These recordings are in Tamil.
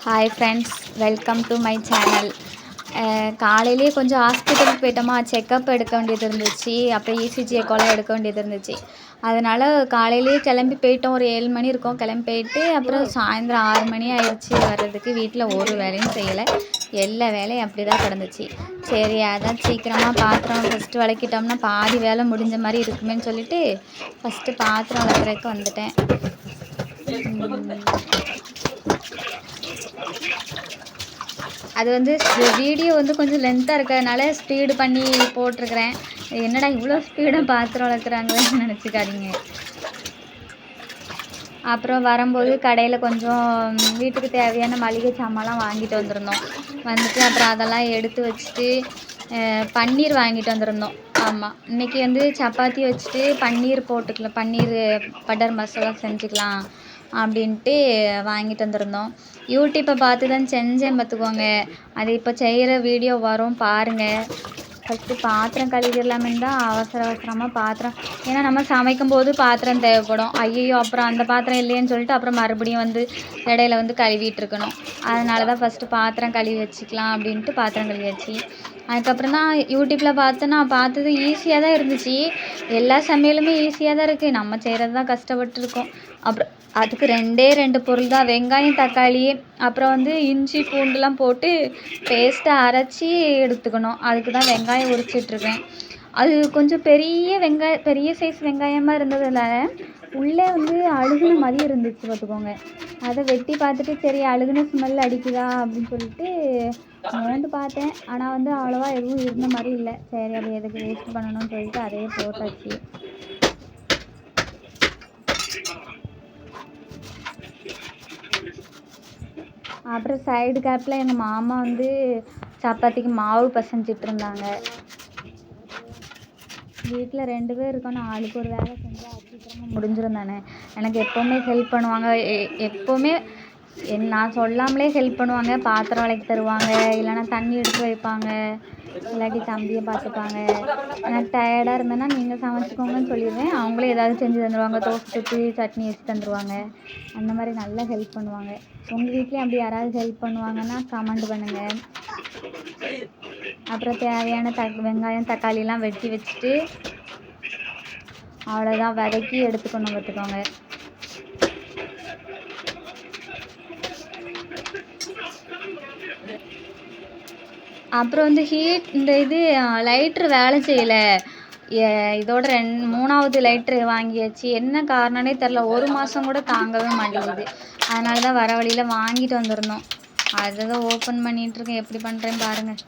Hi friends, welcome to my channel. காலையிலேயே கொஞ்சம் ஹாஸ்பிட்டலுக்கு போயிட்டோமா, செக்கப் எடுக்க வேண்டியது இருந்துச்சு. அப்புறம் இசிஜி எக்கோலாம் எடுக்க வேண்டியது இருந்துச்சு. அதனால் காலையிலேயே கிளம்பி போயிட்டோம். ஒரு 7 மணி இருக்கும். கிளம்பி போயிட்டு அப்புறம் சாயந்தரம் 6 மணி ஆயிடுச்சு வர்றதுக்கு. வீட்டில் ஒரு வேலையும் செய்யலை. எல்லா வேலையும் அப்படி தான் கிடந்துச்சு. சரி, அதான் சீக்கிரமாக பாத்திரம் ஃபஸ்ட்டு விளக்கிட்டோம்னா பாதி வேலை முடிஞ்ச மாதிரி இருக்குமேன்னு சொல்லிட்டு ஃபஸ்ட்டு பாத்திரம் விளக்குறதுக்கு வந்துட்டேன். அது வந்து வீடியோ வந்து கொஞ்சம் லென்த்தாக இருக்கிறதுனால ஸ்பீடு பண்ணி போட்டிருக்கிறேன். என்னடா இவ்வளோ ஸ்பீடாக பாத்திரம் வளர்க்குறாங்களேன்னு நினச்சிக்காதீங்க. அப்புறம் வரும்போது கடையில் கொஞ்சம் வீட்டுக்கு தேவையான மளிகை சாமான்லாம் வாங்கிட்டு வந்திருந்தோம். வந்துட்டு அப்புறம் அதெல்லாம் எடுத்து வச்சுட்டு பன்னீர் வாங்கிட்டு வந்திருந்தோம். ஆமாம், இன்றைக்கி வந்து சப்பாத்தி வச்சுட்டு பன்னீர் போட்டுக்கலாம், பன்னீர் பட்டர் மசாலா செஞ்சுக்கலாம் அப்படின்ட்டு வாங்கிட்டு வந்திருந்தோம். யூடியூப்பை பார்த்து தான் செஞ்சேன் பார்த்துக்கோங்க. அது இப்போ செய்கிற வீடியோ வரும் பாருங்கள். ஃபஸ்ட்டு பாத்திரம் கழுவிடலாமேன்னு தான் அவசரமாக பாத்திரம், ஏன்னா நம்ம சமைக்கும்போது பாத்திரம் தேவைப்படும். ஐயையோ, அப்புறம் அந்த பாத்திரம் இல்லையேன்னு சொல்லிட்டு அப்புறம் மறுபடியும் வந்து இடையில வந்து கழுவிட்டு இருக்கணும். அதனால தான் ஃபஸ்ட்டு பாத்திரம் கழுவி வச்சுக்கலாம் அப்படின்ட்டு பாத்திரம் கழுவி வச்சு, அதுக்கப்புறம் தான் யூடியூப்பில் பார்த்து நான் பார்த்தது ஈஸியாக தான் இருந்துச்சு. எல்லா சமையலுமே ஈஸியாக தான் இருக்குது, நம்ம செய்கிறது தான் கஷ்டப்பட்டுருக்கோம். அப்புறம் அதுக்கு 2 பொருள் தான், வெங்காயம் தக்காளி அப்புறம் வந்து இஞ்சி பூண்டுலாம் போட்டு பேஸ்ட்டை அரைச்சி எடுத்துக்கணும். அதுக்கு தான் வெங்காயம் உரிச்சிட்ருக்கேன். அது கொஞ்சம் பெரிய சைஸ் வெங்காயமாக இருந்ததில் உள்ளே வந்து அழுகுன மாதிரி இருந்துச்சு பார்த்துக்கோங்க. அதை வெட்டி பார்த்துட்டு சரி அழுகுன ஸ்மெல் அடிக்குதா அப்படின்னு சொல்லிட்டு மோந்து பார்த்தேன். ஆனால் வந்து அவ்வளோவா எதுவும் இருந்த மாதிரி இல்லை. சரி, அது எதுக்கு வேஸ்ட் பண்ணணும்னு சொல்லிட்டு அதையே போட்டாச்சு. அப்புறம் சைடு கேப்பில் எங்கள் மாமா வந்து சப்பாத்திக்கு மாவு பசஞ்சிட்டு இருந்தாங்க. வீட்டில் 2 பேர் இருக்கணும், ஆளுக்கு ஒரு வேலை செஞ்சால் சீக்கிரமாக முடிஞ்சிடும் தானே. எனக்கு எப்போவுமே ஹெல்ப் பண்ணுவாங்க. எப்போவுமே நான் சொல்லாமலே ஹெல்ப் பண்ணுவாங்க. பாத்திரம் விளக்கி தருவாங்க, இல்லைனா தண்ணி எடுத்து வைப்பாங்க, இல்லாட்டி தம்பியை பார்த்துப்பாங்க. எனக்கு டயர்டாக இருந்தேன்னா நீங்கள் சமைச்சிக்கோங்கன்னு சொல்லிடுவேன். அவங்களே ஏதாவது செஞ்சு தந்துடுவாங்க. தோசை சுட்டு சட்னி வச்சு தந்துடுவாங்க. அந்த மாதிரி நல்லா ஹெல்ப் பண்ணுவாங்க. உங்கள் வீட்லேயும் அப்படி யாராவது ஹெல்ப் பண்ணுவாங்கன்னா கமெண்ட் பண்ணுங்கள். அப்புறம் தேவையான வெங்காயம் தக்காளிலாம் வெட்டி வச்சுட்டு அவ்வளோதான், வதக்கி எடுத்துக்கணும் பார்த்துக்கோங்க. அப்புறம் வந்து இந்த இது லைட்ரு வேலை செய்யலை. இதோட 3வது லைட்ரு வாங்கியாச்சு. என்ன காரணம்னே தெரில, 1 மாதம் கூட தாங்கவே மாட்டேங்குது. அதனால தான் வர வழியில் வாங்கிட்டு வந்திருந்தோம். அதை தான் ஓப்பன் பண்ணிகிட்ருக்கேன். எப்படி பண்ணுறேன்னு பாருங்கள்.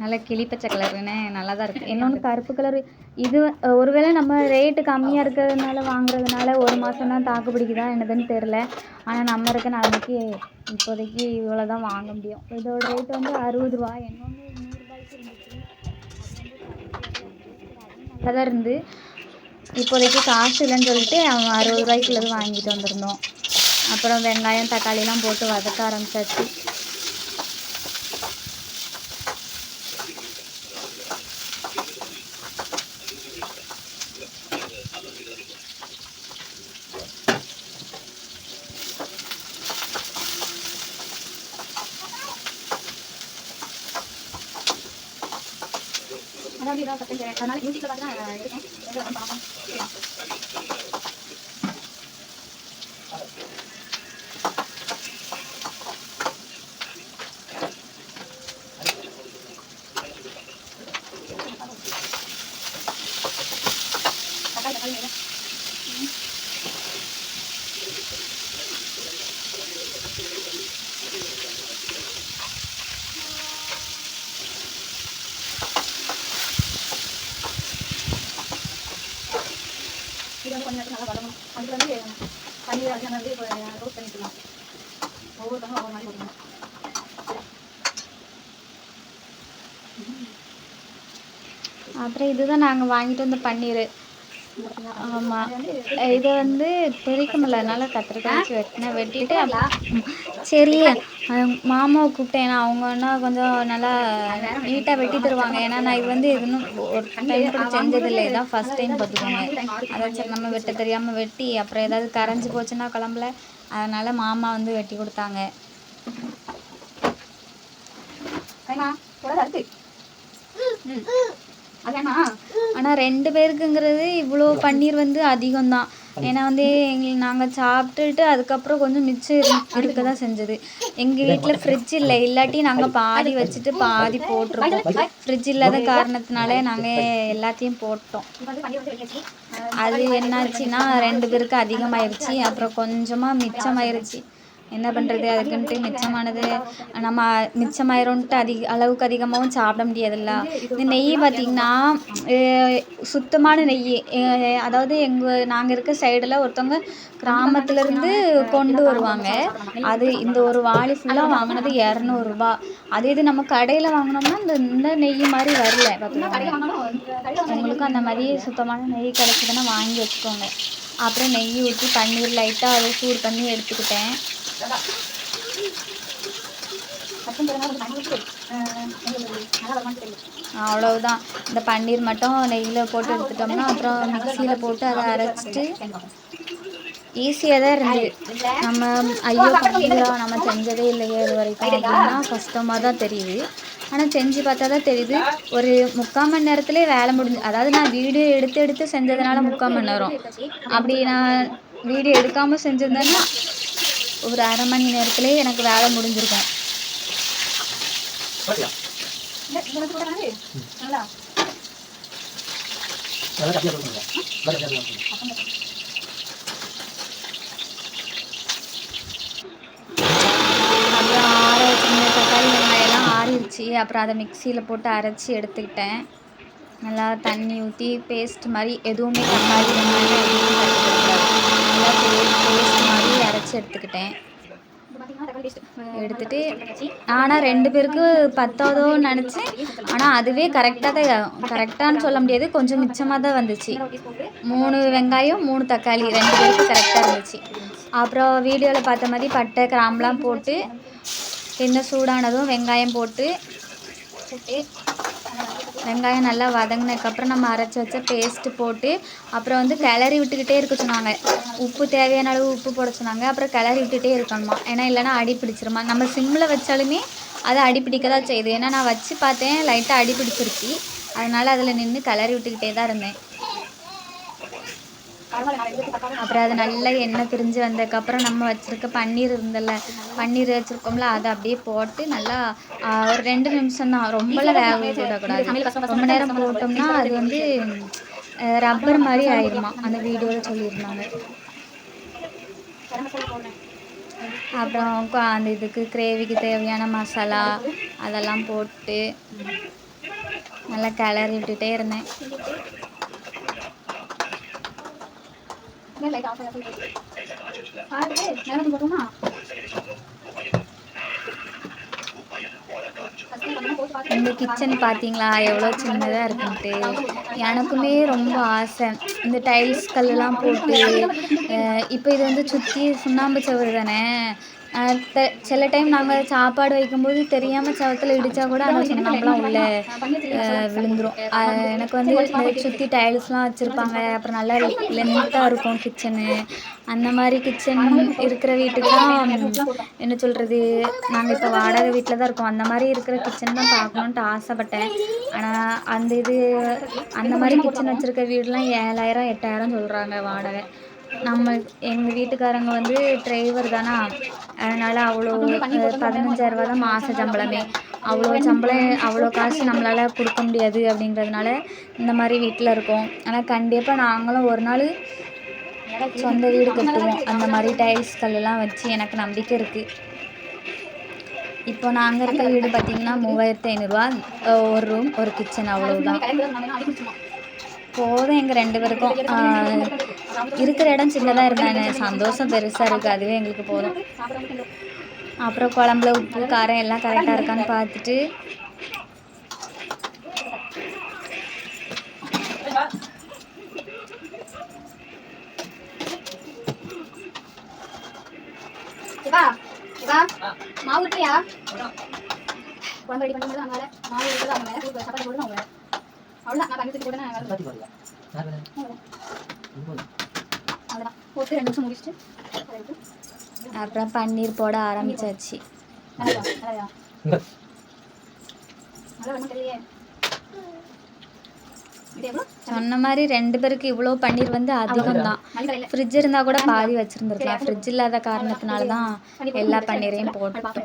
நல்லா கிளிப்பச்சை கலருன்னு நல்லா தான் இருக்குது. இன்னொன்று கருப்பு கலரு. இது ஒருவேளை நம்ம ரேட்டு கம்மியாக இருக்கிறதுனால வாங்குறதுனால 1 மாதம் தான் தாக்கு பிடிக்குதா என்னதுன்னு தெரில. ஆனால் நம்ம இருக்க நிலைமைக்கு இப்போதைக்கு இவ்வளோ தான் வாங்க முடியும். இதோட ரேட்டு வந்து 60 ரூபா. இன்னொன்று 100 ரூபாய்க்கு இருந்துச்சு. நல்லா தான் இருந்து, இப்போதைக்கு காசு இல்லைன்னு சொல்லிட்டு அவன் 60 ரூபாய்க்குள்ளது வாங்கிட்டு வந்திருந்தோம். அப்புறம் வெங்காயம் தக்காளிலாம் போட்டு வதக்க ஆரம்பிச்சாச்சு. அதாவது இதான் சட்டம் செய்கிறேன். அதனால் யூடியூப்பில் பார்த்து தான் இருக்கேன். இது வந்து கொஞ்சம் நேரத்துக்கு நல்லா வதங்கணும். அதுக்கு வந்து பன்னீர் வந்து நம்ம வந்து இப்போ ரோஸ்ட் பண்ணிக்கலாம். ஒவ்வொருத்தவங்க ஒவ்வொரு மாதிரி போட்டுக்கணும். அப்புறம் இதுதான் நாங்கள் வாங்கிட்டு வந்த பன்னீர். ஆமாம். இதை வந்து பொரிக்க முடியல, அதனால கத்திரிக்காய் வச்சு வெட்டினேன். வெட்டிட்டு சரி மாமாவை கூப்பிட்டேன். ஏன்னா அவங்கன்னா கொஞ்சம் நல்லா நீட்டாக வெட்டி தருவாங்க. ஏன்னா நான் இது வந்து இன்னும் ஒரு டைம் கூட செஞ்சதில்லை, இதான் ஃபஸ்ட் டைம் பார்த்துக்கோங்க. அதை சரி நம்ம வெட்ட தெரியாமல் வெட்டி அப்புறம் ஏதாவது கரைஞ்சி போச்சுன்னா குழம்புல, அதனால் மாமா வந்து வெட்டி கொடுத்தாங்க. ஆனால் 2 பேருக்குங்கிறது இவ்வளோ பன்னீர் வந்து அதிகம்தான். ஏன்னா வந்து நாங்கள் சாப்பிட்டுட்டு அதுக்கப்புறம் கொஞ்சம் மிச்சம் இருக்க தான் செஞ்சது. எங்கள் வீட்டில் ஃப்ரிட்ஜ் இல்லை, இல்லாட்டி நாங்கள் பாதி வச்சுட்டு பாதி போட்டிருப்போம். ஃப்ரிட்ஜ் இல்லாத காரணத்தினால நாங்கள் எல்லாத்தையும் போட்டோம். அது என்னாச்சுன்னா 2 பேருக்கு அதிகமாயிருச்சு, அப்புறம் கொஞ்சமாக மிச்சமாயிருச்சு. என்ன பண்ணுறது, அதுக்குன்ட்டு மிச்சமானது நம்ம மிச்சமாயிரும்ன்ட்டு அளவுக்கு அதிகமாகவும் சாப்பிட முடியாதுல்ல. இந்த நெய் பார்த்திங்கன்னா சுத்தமான நெய், அதாவது நாங்கள் இருக்க சைடில் ஒருத்தவங்க கிராமத்துலேருந்து கொண்டு வருவாங்க. அது இந்த ஒரு வாளி ஃபுல்லாக வாங்கினது 200 ரூபா. அதே இது நம்ம கடையில் வாங்கினோம்னா இந்த நெய் மாதிரி வரல பார்த்துக்கோங்க. உங்களுக்கும் அந்த மாதிரி சுத்தமான நெய் கிடச்சிதுன்னா வாங்கி வச்சுக்கோங்க. அப்புறம் நெய் ஊற்றி பன்னீர் லைட்டாக அதை சூடு பண்ணி எடுத்துக்கிட்டேன். அவ்வளவுதான். இந்த பன்னீர் மட்டும் நெய்யில் போட்டு எடுத்துட்டோம்னா அப்புறம் மிக்சியில் போட்டு அதை அரைச்சிட்டு ஈஸியாக தான் இருந்தது. நம்ம ஐயோ பன்னீரா நம்ம செஞ்சதே இல்லையே இது வரைக்கும் அப்படின்னா கஷ்டமாக தான் தெரியுது. ஆனால் செஞ்சு பார்த்தா தான் தெரியுது, ஒரு 3/4 மணி நேரத்துலேயே வேலை முடிஞ்சு. அதாவது நான் வீடியோ எடுத்து செஞ்சதுனால 3/4 மணி நேரம். அப்படி நான் வீடியோ எடுக்காமல் செஞ்சிருந்தேன்னா ஒரு 1/2 மணி நேரத்துலேயே எனக்கு வேலை முடிஞ்சிருக்கும். அப்புறம் ஆற வச்சிருந்த தக்காளி வெங்காயம்லாம் ஆறிடுச்சு. அப்புறம் அதை மிக்சியில் போட்டு அரைச்சி எடுத்துக்கிட்டேன். நல்லா தண்ணி ஊற்றி பேஸ்ட் மாதிரி, எதுவுமே தக்காளி வெங்காயம் நல்லா பேஸ்ட் மாதிரி அரைச்சி எடுத்துக்கிட்டேன். எடுத்துட்டு ஆனால் 2 பேருக்கு பத்தாதோன்னு நினச்சேன். ஆனால் அதுவே கரெக்டானு சொல்ல முடியாது, கொஞ்சம் மிச்சமாக தான் வந்துச்சு. 3 வெங்காயம் 3 தக்காளி 2 பேருக்கு கரெக்டாக இருந்துச்சு. அப்புறம் வீடியோவில் பார்த்த மாதிரி பட்டை கிராம்பெலாம் போட்டு எண்ணெய் சூடானதும் வெங்காயம் போட்டு வெங்காயம் நல்லா வதங்கினதுக்கப்புறம் நம்ம அரைச்சி வச்ச பேஸ்ட்டு போட்டு அப்புறம் வந்து கிளறி விட்டுக்கிட்டே இருக்க சொன்னாங்க. உப்பு தேவையான அளவு உப்பு போட சொன்னாங்க. அப்புறம் கிளறி விட்டுகிட்டே இருக்கணுமா, ஏன்னா இல்லைன்னா அடி பிடிச்சிருமா. நம்ம சிம்மில் வச்சாலுமே அதை அடி பிடிக்க தான் செய்யுது. ஏன்னா நான் வச்சு பார்த்தேன், லைட்டாக அடி பிடிச்சிருச்சு. அதனால் அதில் நின்று கிளறி விட்டுக்கிட்டே தான் இருந்தேன். அப்புறம் அது நல்லா எண்ணெய் பிரிஞ்சு வந்ததுக்கப்புறம் நம்ம வச்சுருக்க பன்னீர் பன்னீர் வச்சுருக்கோம்ல, அதை அப்படியே போட்டு நல்லா ஒரு 2 நிமிஷம் தான், ரொம்பலாம் வேக விடக்கூடாது. ரொம்ப நேரம் போட்டோம்னா அது வந்து ரப்பர் மாதிரி ஆயிடுமா, அந்த வீடியோவில் சொல்லியிருந்தாங்க. அப்புறம் அந்த இதுக்கு கிரேவிக்கு தேவையான மசாலா அதெல்லாம் போட்டு நல்லா கிளறி விட்டுட்டே இருந்தேன். இந்த கிச்சன் பார்த்தீங்களா எவ்வளோ சின்னதாக இருக்குன்ட்டு. எனக்குமே ரொம்ப ஆசை இந்த டைல்ஸ் கல்லாம் போட்டு. இப்போ இது வந்து சுற்றி சுண்ணாம்பு சுவர் தானே. சில டைம் நாங்கள் சாப்பாடு வைக்கும்போது தெரியாமல் சவத்தில் இடித்தா கூட அந்த சுண்ணாம்புலாம் உள்ளே விழுந்துடும். எனக்கு வந்து இந்த சுற்றி டைல்ஸ்லாம் வச்சுருப்பாங்க, அப்புறம் நல்லா லென்த்தாக இருக்கும் கிச்சனு. அந்த மாதிரி கிச்சன் இருக்கிற வீட்டுக்கு தான் என்ன சொல்கிறது, நாங்கள் இப்போ வாடகை வீட்டில் தான் இருக்கோம். அந்த மாதிரி இருக்கிற கிச்சன் தான் பார்க்கணுன்ட்டு ஆசைப்பட்டேன். ஆனால் அந்த மாதிரி கிச்சன் வச்சுருக்க வீடெலாம் 7,000 8,000 சொல்கிறாங்க வாடகை. எங்கள் வீட்டுக்காரங்க வந்து டிரைவர் தானா, அதனால் அவ்வளோ 15,000 தான் மாத சம்பளமே. அவ்வளோ காசு நம்மளால் கொடுக்க முடியாது. அப்படிங்கிறதுனால இந்த மாதிரி வீட்டில் இருக்கோம். ஆனால் கண்டிப்பாக நாங்களும் ஒரு நாள் சொந்த வீடு கட்டுவோம், அந்த மாதிரி டைல்ஸ் கல்லாம் வச்சு. எனக்கு நம்பிக்கை இருக்குது. இப்போ நாங்கள் இருக்க வீடு பார்த்திங்கன்னா 3,500 ரூபா, ஒரு ரூம் ஒரு கிச்சன், அவ்வளோதான் போதும். எங்கள் 2 பேருக்கும் இருக்கிற இடம் சின்னதாக இருந்தாங்க, சந்தோஷம் பெருசாக இருக்குது, அதுவே எங்களுக்கு போதும். அப்புறம் குழம்புல உப்பு காரம் எல்லாம் கரெக்டாக இருக்கான்னு பார்த்துட்டு வா வா மாவு ஊற்றியா குழம்பு ரெடி பண்ணும்போது அதனால மாவு ஊற்றுறது அவங்க மேலே சப்பாத்தி போடுறது அவங்க அவ்வளோதான் நான் தண்ணி போட்டு நான் அவ்வளோதான் போட்டு 2 நிமிஷம் முடிச்சுட்டு அப்புறம் பன்னீர் போட ஆரம்பிச்சாச்சு. சொன்ன மாதிரி 2 பேருக்கு இவ்வளோ பன்னீர் வந்து அதிகம் தான். ஃப்ரிட்ஜ் இருந்தால் கூட பாதி வச்சுருந்துருக்கலாம். ஃப்ரிட்ஜ் இல்லாத காரணத்தினால தான் எல்லா பன்னீரையும் போட்டோம்.